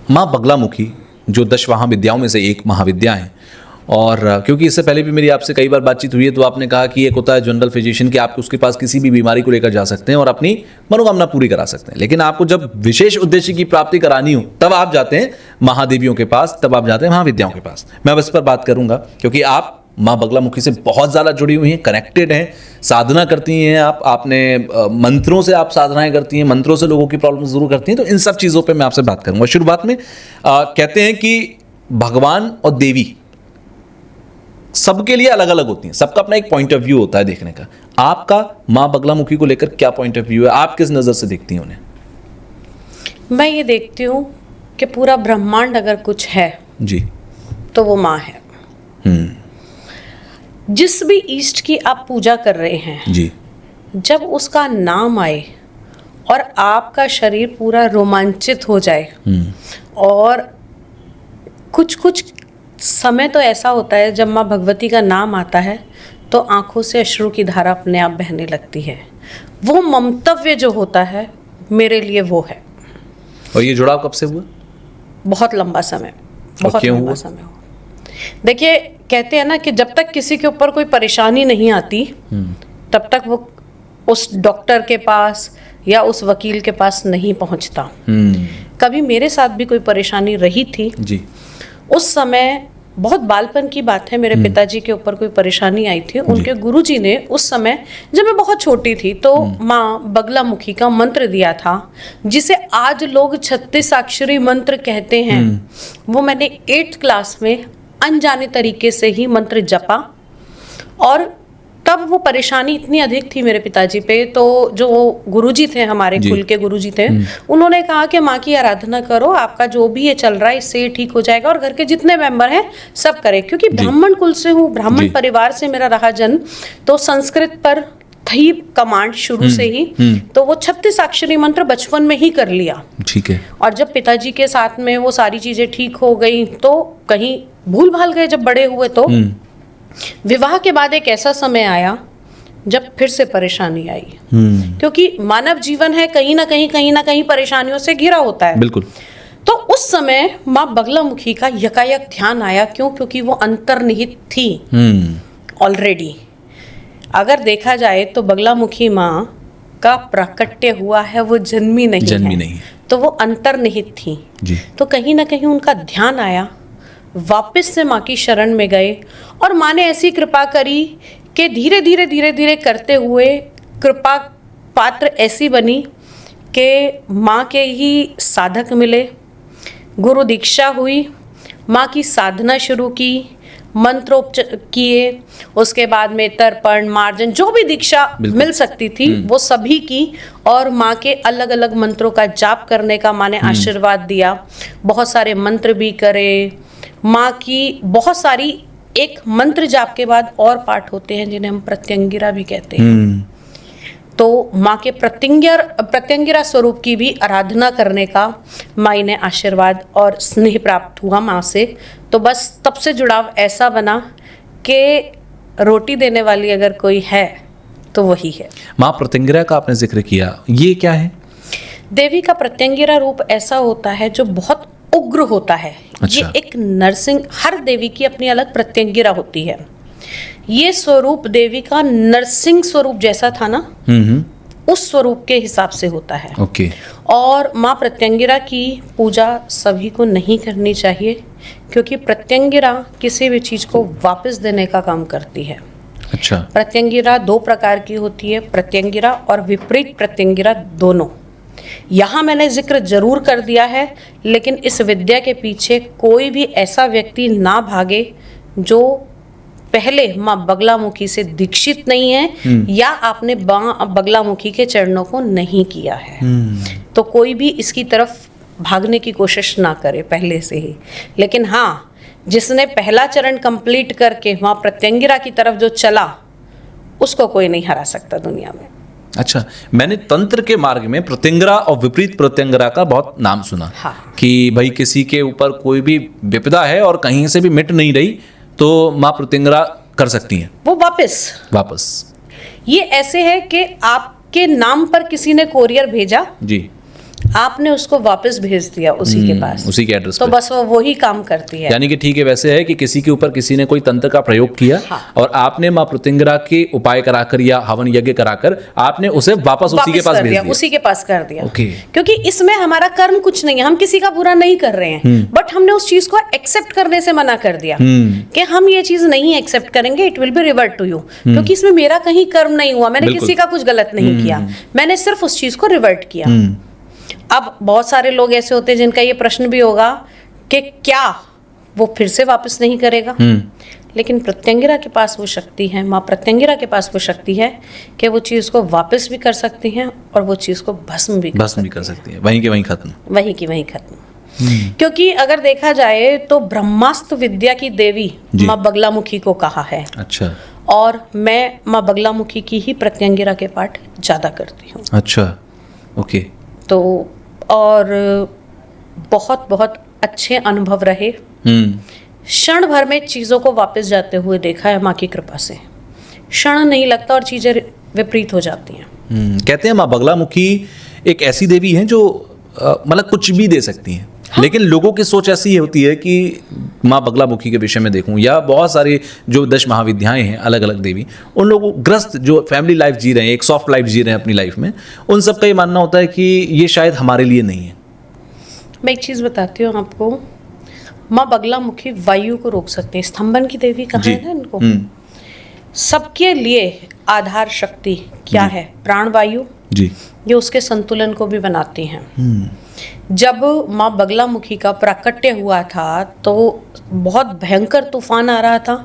माँ बगलामुखी जो 10 महाविद्याओं में से एक महाविद्या है, और क्योंकि इससे पहले भी मेरी आपसे कई बार बातचीत हुई है, तो आपने कहा कि एक होता है जनरल फिजिशियन कि आप उसके पास किसी भी बीमारी को लेकर जा सकते हैं और अपनी मनोकामना पूरी करा सकते हैं, लेकिन आपको जब विशेष उद्देश्य की प्राप्ति करानी हो तब आप जाते हैं महादेवियों के पास, तब आप जाते हैं महाविद्याओं के पास। मैं बस पर बात करूंगा क्योंकि आप माँ बगलामुखी से बहुत ज़्यादा जुड़ी हुई हैं, कनेक्टेड हैं, साधना करती हैं आपने मंत्रों से आप साधनाएं करती हैं, मंत्रों से लोगों की प्रॉब्लम दूर करती हैं। तो इन सब चीज़ों पे मैं आपसे बात करूंगा। शुरुआत में कहते हैं कि भगवान और देवी सबके लिए अलग अलग होती हैं, सबका अपना एक पॉइंट ऑफ व्यू होता है देखने का। आपका माँ बगलामुखी को लेकर क्या पॉइंट ऑफ व्यू है? आप किस नज़र से देखती हैं उन्हें? मैं ये देखती हूँ कि पूरा ब्रह्मांड अगर कुछ है जी तो वो माँ है। जिस भी ईष्ट की आप पूजा कर रहे हैं जी, जब उसका नाम आए और आपका शरीर पूरा रोमांचित हो जाए, और कुछ कुछ समय तो ऐसा होता है जब माँ भगवती का नाम आता है तो आंखों से अश्रु की धारा अपने आप बहने लगती है। वो ममतव्य जो होता है मेरे लिए वो है। और ये जुड़ाव कब से हुआ? बहुत लंबा समय, बहुत लंबा समय हुआ। देखिए, कहते हैं ना कि जब तक किसी के ऊपर कोई परेशानी नहीं आती तब तक वो उस डॉक्टर के पास या उस वकील के पास नहीं पहुंचता। कभी मेरे साथ भी कोई परेशानी रही थी जी। उस समय, बहुत बालपन की बात है, मेरे पिताजी के ऊपर कोई परेशानी आई थी। उनके गुरुजी ने उस समय, जब मैं बहुत छोटी थी, तो माँ बगलामुखी का मंत्र दिया था जिसे आज लोग 36 अक्षरी मंत्र कहते हैं। वो मैंने 8th क्लास में अनजाने तरीके से ही मंत्र जपा, और तब वो परेशानी इतनी अधिक थी मेरे पिताजी पे, तो जो गुरुजी थे, हमारे कुल के गुरुजी थे, उन्होंने कहा कि माँ की आराधना करो, आपका जो भी ये चल रहा है इससे ये ठीक हो जाएगा, और घर के जितने मेंबर हैं सब करें। क्योंकि ब्राह्मण कुल से हूँ, ब्राह्मण परिवार से मेरा रहा जन्म, तो संस्कृत पर थी कमांड शुरू से ही, तो वो 36 अक्षरी मंत्र बचपन में ही कर लिया। ठीक है। और जब पिताजी के साथ में वो सारी चीजें ठीक हो गई तो कहीं भूल भाल गए। जब बड़े हुए तो विवाह के बाद एक ऐसा समय आया जब फिर से परेशानी आई, क्योंकि मानव जीवन है कहीं ना कहीं परेशानियों से घिरा होता है। बिल्कुल। तो उस समय माँ बगलामुखी का यकायक ध्यान आया। क्यों? क्योंकि वो अंतर्निहित थी ऑलरेडी। अगर देखा जाए तो बगलामुखी माँ का प्राकट्य हुआ है, वो जन्मी नहीं है। तो वो अंतर्निहित थी जी। तो कहीं ना कहीं उनका ध्यान आया, वापस से माँ की शरण में गए, और माँ ने ऐसी कृपा करी कि धीरे धीरे करते हुए कृपा पात्र ऐसी बनी कि माँ के ही साधक मिले, गुरु दीक्षा हुई, माँ की साधना शुरू की, मंत्रोपचार किए, उसके बाद में तर्पण, मार्जन, जो भी दीक्षा मिल सकती थी वो सभी की, और माँ के अलग अलग मंत्रों का जाप करने का माँ ने आशीर्वाद दिया। बहुत सारे मंत्र भी करे माँ की, बहुत सारी, एक मंत्र जाप के बाद और पाठ होते हैं जिन्हें हम प्रत्यंगिरा भी कहते हैं। तो माँ के प्रत्यंगिरा स्वरूप की भी आराधना करने का माँ ने आशीर्वाद और स्नेह प्राप्त हुआ माँ से। तो बस तब से जुड़ाव ऐसा बना कि रोटी देने वाली अगर कोई है तो वही है। माँ प्रत्यंगिरा का आपने जिक्र किया, ये क्या है? देवी का प्रत्यंगिरा रूप ऐसा होता है जो बहुत उग्र होता है। अच्छा। ये एक नरसिंह, हर देवी की अपनी अलग प्रत्यंगिरा होती है। ये स्वरूप देवी का नरसिंह स्वरूप जैसा था ना, उस स्वरूप के हिसाब से होता है। ओके। और माँ प्रत्यंगिरा की पूजा सभी को नहीं करनी चाहिए, क्योंकि प्रत्यंगिरा किसी भी चीज को वापस देने का काम करती है। अच्छा। प्रत्यंगिरा 2 प्रकार की होती है, प्रत्यंगिरा और विपरीत प्रत्यंगिरा दोनों। यहाँ मैंने जिक्र जरूर कर दिया है, लेकिन इस विद्या के पीछे कोई भी ऐसा व्यक्ति ना भागे जो पहले माँ बगलामुखी से दीक्षित नहीं है या आपने बगलामुखी के चरणों को नहीं किया है। तो कोई भी इसकी तरफ भागने की कोशिश ना करे पहले से ही। लेकिन हाँ, जिसने पहला चरण कंप्लीट करके माँ प्रत्यंगिरा की तरफ जो चला, उसको कोई नहीं हरा सकता दुनिया में। अच्छा, मैंने तंत्र के मार्ग में प्रत्यंगिरा और विपरीत प्रत्यंगिरा का बहुत नाम सुना। हाँ। कि भाई किसी के ऊपर कोई भी विपदा है और कहीं से भी मिट नहीं रही तो माँ प्रत्यंगिरा कर सकती हैं वो वापस। ये ऐसे है कि आपके नाम पर किसी ने कोरियर भेजा जी, आपने उसको वापस भेज दिया उसी के पास, उसी के एड्रेस तो पे। बस वो वही काम करती है। यानी कि ठीक है, वैसे है कि किसी के ऊपर किसी ने कोई तंत्र का प्रयोग किया, हाँ। और आपने माँ प्रत्यंगिरा के उपाय कराकर या हवन यज्ञ कराकर आपने उसे वापस उसी के पास कर भेज दिया, दिया। उसी के पास कर दिया। ओके। क्योंकि इसमें हमारा कर्म कुछ नहीं है, हम किसी का बुरा नहीं कर रहे हैं, बट हमने उस चीज को एक्सेप्ट करने से मना कर दिया कि हम ये चीज नहीं एक्सेप्ट करेंगे, it will be revert to you, क्योंकि इसमें मेरा कहीं कर्म नहीं हुआ, मैंने बिल्कुल। किसी का कुछ गलत नहीं किया, मैंने सिर्फ उस चीज को रिवर्ट किया। अब बहुत सारे लोग ऐसे होते हैं जिनका ये प्रश्न भी होगा कि क्या वो फिर से वापस नहीं करेगा, लेकिन प्रत्यंगिरा के पास वो शक्ति है, माँ प्रत्यंगिरा के पास वो शक्ति है कि वो चीज़ को वापस भी कर सकती हैं और वो चीज़ को भस्म भी कर सकती है, वहीं के वहीं खत्म। वहीं की वहीं खत्म। क्योंकि अगर देखा जाए तो ब्रह्मास्त्र विद्या की देवी माँ बगलामुखी को कहा है। अच्छा। और मैं माँ बगलामुखी की ही प्रत्यंगिरा के पाठ ज़्यादा करती हूँ। अच्छा, ओके। तो और बहुत बहुत अच्छे अनुभव रहे, क्षण भर में चीज़ों को वापस जाते हुए देखा है माँ की कृपा से, क्षण नहीं लगता और चीज़ें विपरीत हो जाती हैं। कहते हैं माँ बगलामुखी एक ऐसी देवी हैं जो मतलब कुछ भी दे सकती हैं। हाँ? लेकिन लोगों की सोच ऐसी होती है कि माँ बगलामुखी के विषय में देखूं या बहुत सारे जो 10 महाविद्याएं हैं अलग अलग देवी, उन लोगों ग्रस्त जो फैमिली लाइफ जी रहे हैं, एक सॉफ्ट लाइफ जी रहे हैं अपनी लाइफ में, उन सबका ये मानना होता है कि ये शायद हमारे लिए नहीं है। मैं एक चीज़ बताती हूँ आपको, माँ बगलामुखी वायु को रोक सकते हैं, स्तंभन की देवी कहा है ना इनको। सबके लिए आधार शक्ति क्या है? प्राण वायु जी। ये उसके संतुलन को भी बनाती हैं। जब माँ बगलामुखी का प्राकट्य हुआ था तो बहुत भयंकर तूफान आ रहा था,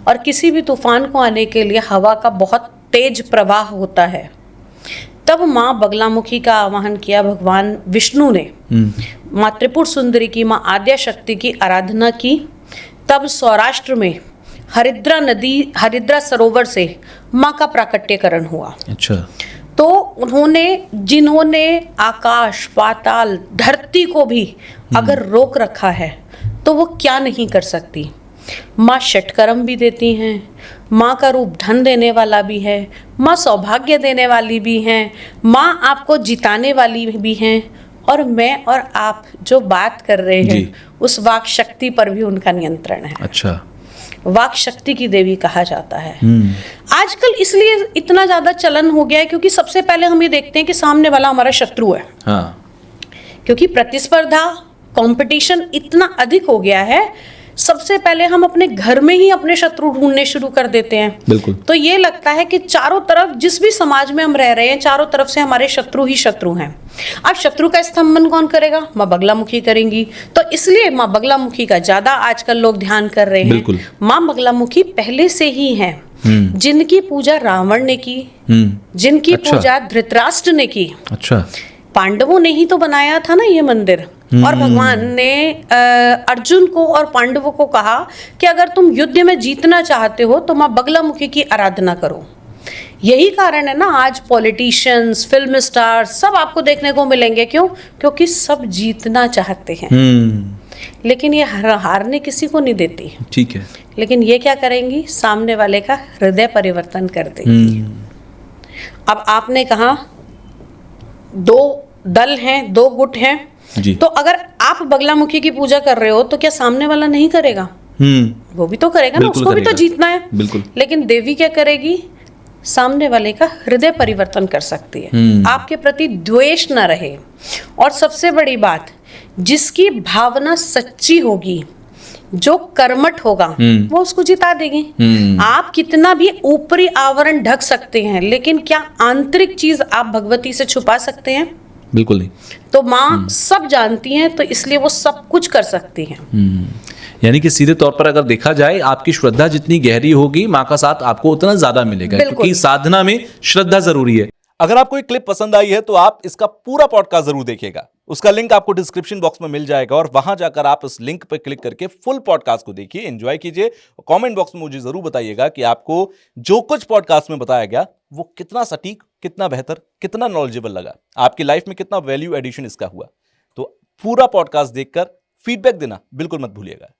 और किसी भी तूफान को आने के लिए हवा का बहुत तेज प्रवाह होता है। तब माँ बगलामुखी का आवाहन किया भगवान विष्णु ने, माँ त्रिपुर सुंदरी की, माँ आद्या शक्ति की आराधना की। तब सौराष्ट्र में हरिद्रा नदी, हरिद्रा सरोवर से माँ का प्राकट्यकरण हुआ। अच्छा। तो उन्होंने, जिन्होंने आकाश पाताल धरती को भी अगर रोक रखा है तो वो क्या नहीं कर सकती। माँ षटकर्म भी देती हैं, माँ का रूप धन देने वाला भी है, माँ सौभाग्य देने वाली भी हैं, माँ आपको जिताने वाली भी हैं, और मैं और आप जो बात कर रहे हैं उस वाक शक्ति पर भी उनका नियंत्रण है। अच्छा। वाक शक्ति की देवी कहा जाता है। आजकल इसलिए इतना ज्यादा चलन हो गया है क्योंकि सबसे पहले हम ये देखते हैं कि सामने वाला हमारा शत्रु है। हाँ। क्योंकि प्रतिस्पर्धा, कंपटीशन इतना अधिक हो गया है, सबसे पहले हम अपने घर में ही अपने शत्रु ढूंढने शुरू कर देते हैं। बिल्कुल। तो ये लगता है कि चारों तरफ, जिस भी समाज में हम रह रहे हैं, चारों तरफ से हमारे शत्रु ही शत्रु हैं। अब शत्रु का स्तंभन कौन करेगा? माँ बगलामुखी करेंगी। तो इसलिए माँ बगलामुखी का ज्यादा आजकल लोग ध्यान कर रहे हैं। माँ बगलामुखी पहले से ही है, जिनकी पूजा रावण ने की, जिनकी पूजा धृतराष्ट्र ने की। अच्छा। पांडवों ने ही तो बनाया था ना ये मंदिर। और भगवान ने अर्जुन को और पांडवों को कहा कि अगर तुम युद्ध में जीतना चाहते हो तो माँ बगलामुखी की आराधना करो। यही कारण है ना आज पॉलिटिशियंस, फिल्म स्टार्स सब आपको देखने को मिलेंगे। क्यों? क्योंकि सब जीतना चाहते हैं, लेकिन ये हारने किसी को नहीं देती। ठीक है। लेकिन ये क्या करेंगी? सामने वाले का हृदय परिवर्तन कर देंगी। अब आपने कहा 2 दल हैं, 2 गुट हैं, तो अगर आप बगलामुखी की पूजा कर रहे हो तो क्या सामने वाला नहीं करेगा? वो भी तो करेगा ना, उसको भी तो जीतना है। बिल्कुल। लेकिन देवी क्या करेगी? सामने वाले का हृदय परिवर्तन कर सकती है, आपके प्रति द्वेष न रहे। और सबसे बड़ी बात, जिसकी भावना सच्ची होगी, जो कर्मठ होगा, वो उसको जिता देगी। आप कितना भी ऊपरी आवरण ढक सकते हैं, लेकिन क्या आंतरिक चीज आप भगवती से छुपा सकते हैं? बिल्कुल नहीं। तो माँ सब जानती हैं, तो इसलिए वो सब कुछ कर सकती हैं। यानी कि सीधे तौर पर अगर देखा जाए, आपकी श्रद्धा जितनी गहरी होगी, माँ का साथ आपको उतना ज्यादा मिलेगा, क्योंकि साधना में श्रद्धा जरूरी है। अगर आपको ये क्लिप पसंद आई है तो आप इसका पूरा पॉडकास्ट जरूर देखिएगा। उसका लिंक आपको डिस्क्रिप्शन बॉक्स में मिल जाएगा, और वहां जाकर आप इस लिंक पर क्लिक करके फुल पॉडकास्ट को देखिए, एंजॉय कीजिए। कमेंट बॉक्स में मुझे जरूर बताइएगा कि आपको जो कुछ पॉडकास्ट में बताया गया वो कितना सटीक, कितना बेहतर, कितना नॉलेजेबल लगा, आपकी लाइफ में कितना वैल्यू एडिशन इसका हुआ। तो पूरा पॉडकास्ट देखकर फीडबैक देना बिल्कुल मत भूलिएगा।